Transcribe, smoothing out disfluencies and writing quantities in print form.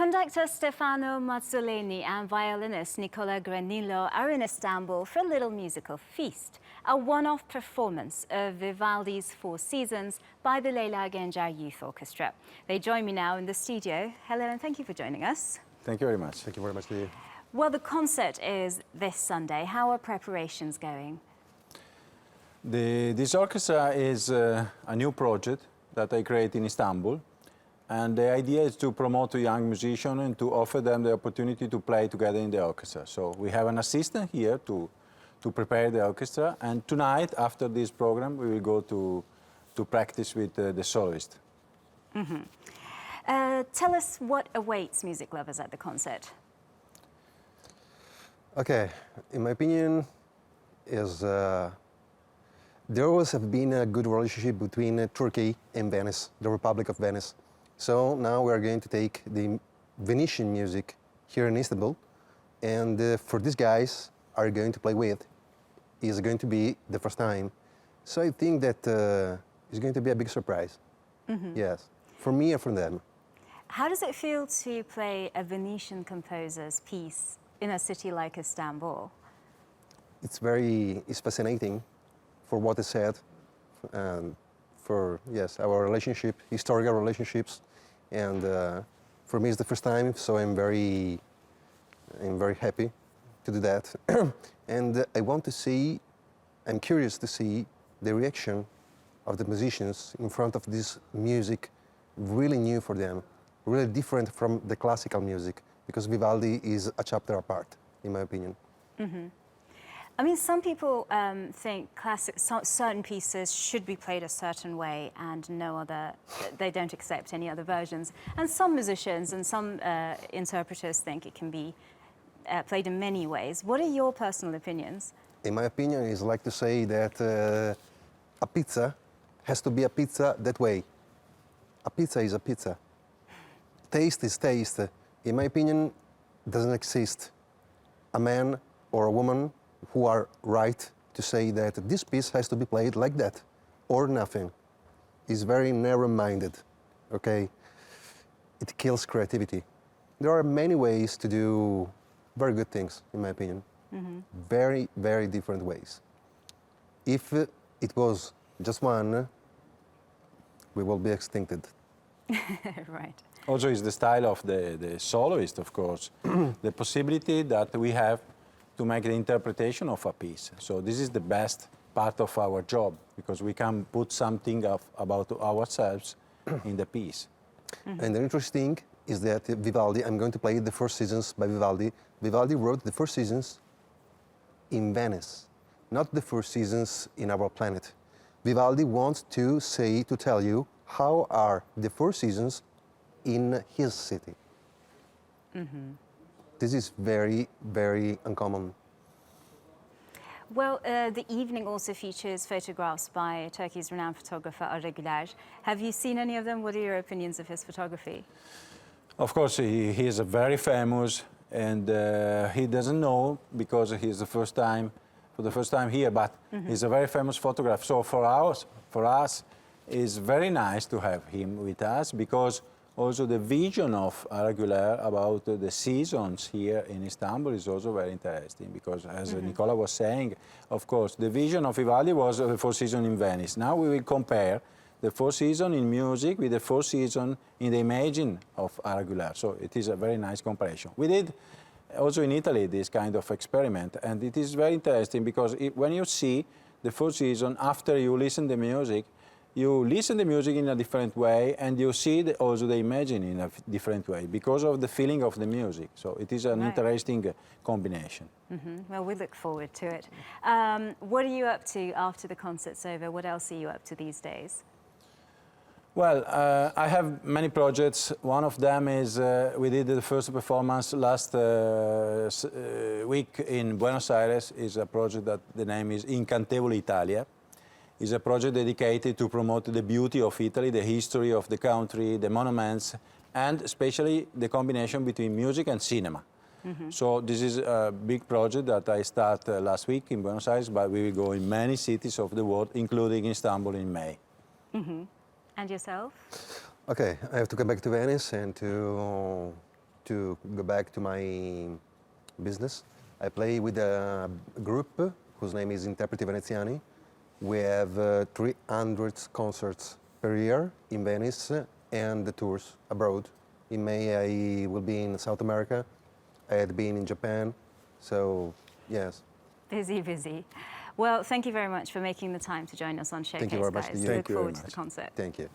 Conductor Stefano Mazzoleni and violinist Nicola Granillo are in Istanbul for a little musical feast, a one-off performance of Vivaldi's Four Seasons by the Leyla Gencer Youth Orchestra. They join me now in the studio. Hello and thank you for joining us. Thank you very much. Thank you very much to you. Well, the concert is this Sunday. How are preparations going? This orchestra is a new project that I created in Istanbul. And the idea is to promote a young musician and to offer them the opportunity to play together in the orchestra. So we have an assistant here to prepare the orchestra. And tonight, after this program, we will go to practice with the soloist. Mm-hmm. Tell us what awaits music lovers at the concert. Okay, in my opinion, there always have been a good relationship between Turkey and Venice, the Republic of Venice. So now we are going to take the Venetian music here in Istanbul, and for these guys are going to play with, is going to be the first time. So I think that it's going to be a big surprise. Mm-hmm. Yes, for me and for them. How does it feel to play a Venetian composer's piece in a city like Istanbul? It's fascinating for what is said, for our relationship, historical relationships. And for me, it's the first time, so I'm very happy to do that. And I'm curious to see the reaction of the musicians in front of this music, really new for them, really different from the classical music, because Vivaldi is a chapter apart, in my opinion. Mm-hmm. I mean, some people think certain pieces should be played a certain way and they don't accept any other versions. And some musicians and some interpreters think it can be played in many ways. What are your personal opinions? In my opinion, it's like to say that a pizza has to be a pizza that way. A pizza is a pizza. Taste is taste. In my opinion, doesn't exist a man or a woman who are right to say that this piece has to be played like that, or nothing. It's very narrow-minded, okay? It kills creativity. There are many ways to do very good things, in my opinion. Mm-hmm. Very, very different ways. If it was just one, we will be extincted. Right. Also, it's the style of the soloist, of course. The possibility that we have to make the interpretation of a piece. So this is the best part of our job, because we can put something about ourselves in the piece. Mm-hmm. And the interesting is that Vivaldi, I'm going to play the Four Seasons by Vivaldi. Vivaldi wrote the Four Seasons in Venice, not the Four Seasons in our planet. Vivaldi wants to tell you how are the Four Seasons in his city. Mm-hmm. This is very, very uncommon. Well, the evening also features photographs by Turkey's renowned photographer Arda Güler. Have you seen any of them? What are your opinions of his photography? Of course, he is very famous, and he doesn't know because he's for the first time here, but mm-hmm. He's a very famous photographer. So for us, it's very nice to have him with us, because also the vision of Arda Güler about the seasons here in Istanbul is also very interesting, because as mm-hmm. Nicola was saying, of course, the vision of Vivaldi was the Four Seasons in Venice. Now we will compare the Four Seasons in music with the Four Seasons in the imaging of Arda Güler. So it is a very nice comparison. We did also in Italy this kind of experiment, and it is very interesting because when you see the Four Seasons after you listen to the music, you listen to the music in a different way, and you see also the imaging in a different way because of the feeling of the music. So it is an interesting combination. Mm-hmm. Well, we look forward to it. What are you up to after the concert's over? What else are you up to these days? Well, I have many projects. One of them is we did the first performance last week in Buenos Aires. Is a project that the name is Incantevole Italia. It's a project dedicated to promote the beauty of Italy, the history of the country, the monuments, and especially the combination between music and cinema. Mm-hmm. So this is a big project that I started last week in Buenos Aires, but we will go in many cities of the world, including Istanbul in May. Mm-hmm. And yourself? Okay, I have to come back to Venice and to to go back to my business, I play with a group whose name is Interpreti Veneziani. We have 300 concerts per year in Venice and the tours abroad. In May, I will be in South America. I had been in Japan. So, yes. Busy, busy. Well, thank you very much for making the time to join us on Showcase, Thank you very much guys. to you. Look Thank you very forward to the much. concert. Thank you.